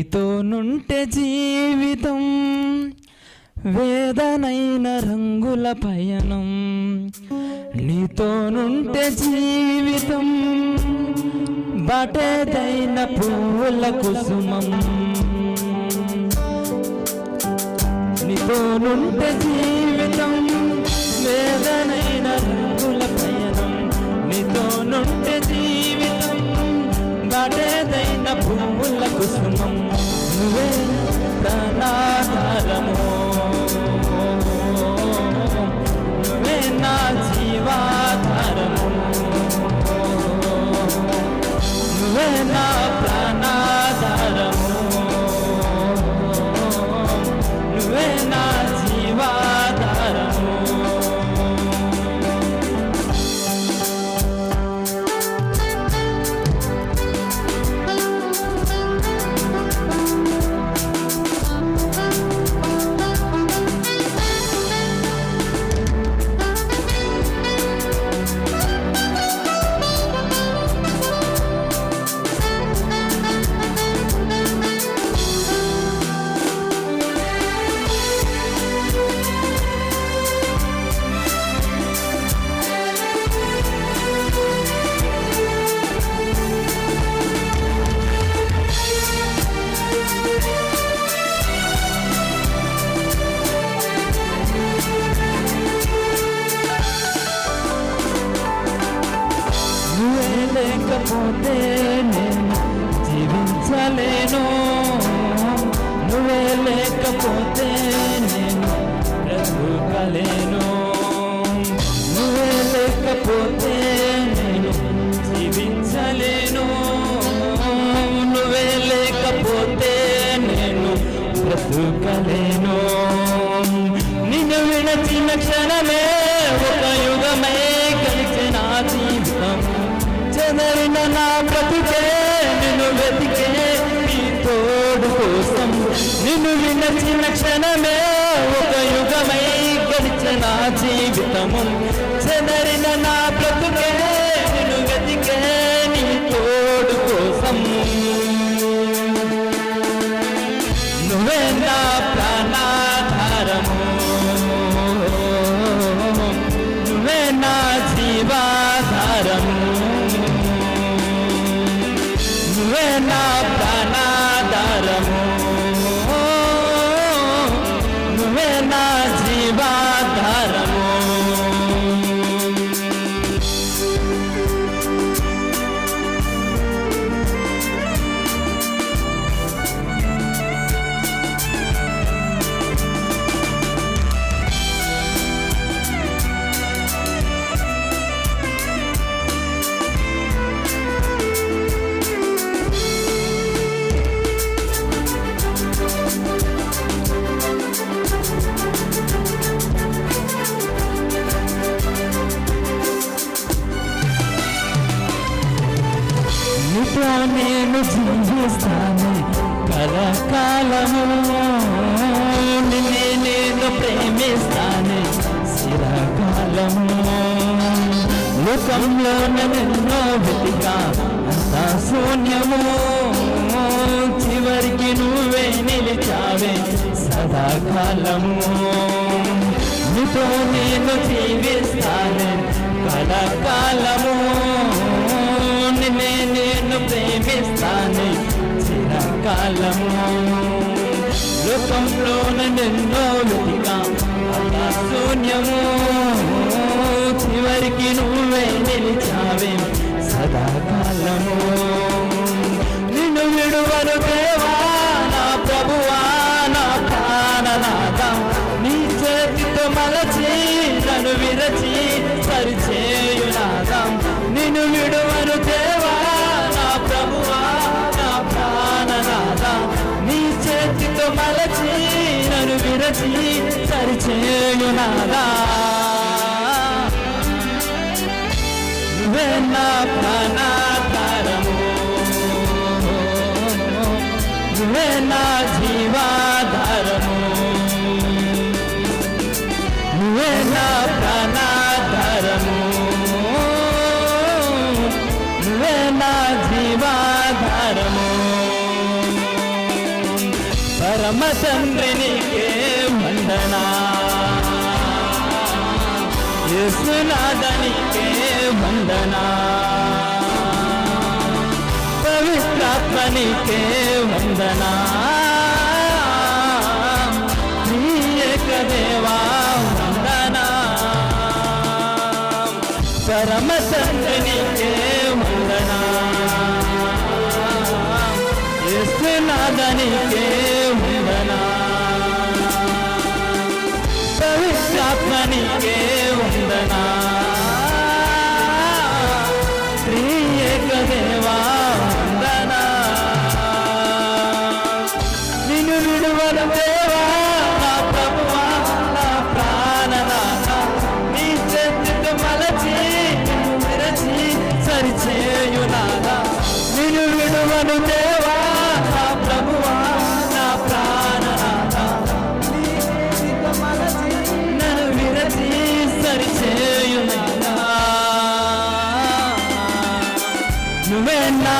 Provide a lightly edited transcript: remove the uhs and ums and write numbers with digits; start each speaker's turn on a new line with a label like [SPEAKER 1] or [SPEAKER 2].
[SPEAKER 1] నీతో నుంటే జీవితం వేదనైన రంగుల పయనం, నీతో నుంటే జీవితం బాటేదైన పువ్వుల కుసుమం, నీతో నుంటే జీవితం వేదనైన రంగుల పయనం, నీతో నుంటే జీవితం బాటేదైన పువ్వుల కుసుమం, నువ్వే ప్రాణాధారము, నువ్వే నా జీవాధారము, నువ్వే నా ప్రాణాధారము, నువ్వే నా జీవాధారము. లేకపోతే నేను జీవించలేను, నువ్వే లేకపోతే నేను బ్రతుకలేను, నువ్వే లేకపోతే నేను జీవించలేను, నువ్వే లేకపోతే నేను బ్రతుకలేను. నిన్ను విడచిన క్షణమే ఒక యుగమే కలిసిన జీవితం, చెదరిన నా బ్రతుకే నిన్ను వెతికే నీ తోడు కోసం, నిన్ను వినచిన క్షణమే ఒక యుగమై గడిచిన జీవితము, చెదరిన నా బ్రతుకే నిన్ను వెతికే నీ తోడు కోసం, నువ్వే నా ప్రాణాధారము, నువ్వే నా జీవాధారము, నువ్వే నా ప్రాణాధారము, నువ్వే నా జీవాధారము. నేను జీవిస్తాను కలకాలము, నిన్నే నేను ప్రేమిస్తాను చిరకాలము, లోకంలో నన్నెన్నో వెతికా అంతా శూన్యము, చివరికి నువ్వే నిలిచావే సదాకాలము, నీతో నేను జీవిస్తాను కలకాలము, నిన్నే నేను ప్రేమిస్తాను చిరకాలము, లోకంలో నన్నెన్నో వెతికా అంతా శూన్యము, చివరికి నువ్వే నిలిచావే సదాకాలము, నిన్ను విడువను దేవా నా ప్రభువా నా ప్రాణనాథ, నీ చేతితో మలచి నన్ను విరచి సరిచేయునాథ, నిన్ను విడువను దేవా నా ప్రభువా నా ప్రాణనాథ, నీ చేతితో మలచి నన్ను విరచి సరిచేయునాథ, నువ్వే నా ప్రాణాధారము, నువ్వే నా జీవాధారము, నువ్వే నా ప్రాణాధారము, నువ్వే నా జీవాధారము. పరమ తండ్రి నీకే వందనా, యేసునాథనికే వందనా, పవిత్రాత్మనికే వందనా, త్రియేక దేవా వందనా, పరమ తండ్రి నీకే వందనా, యేసునాథనికే వందనా, పవిత్రాత్మనికే వందనా, త్రియేక దేవా వందనా. నిన్ను విడువను దేవా నా ప్రభువా నా ప్రాణనాథ, నీ చేతితో మలచి నిన్ను విరచి సరిచేయునాథా. నిన్ను విడువను దేవా నా ప్రభువా నా ప్రాణనాథ, నీ చేతితో మలచి నన్ను విరచి సరిచేయునాథా. నువ్వే నా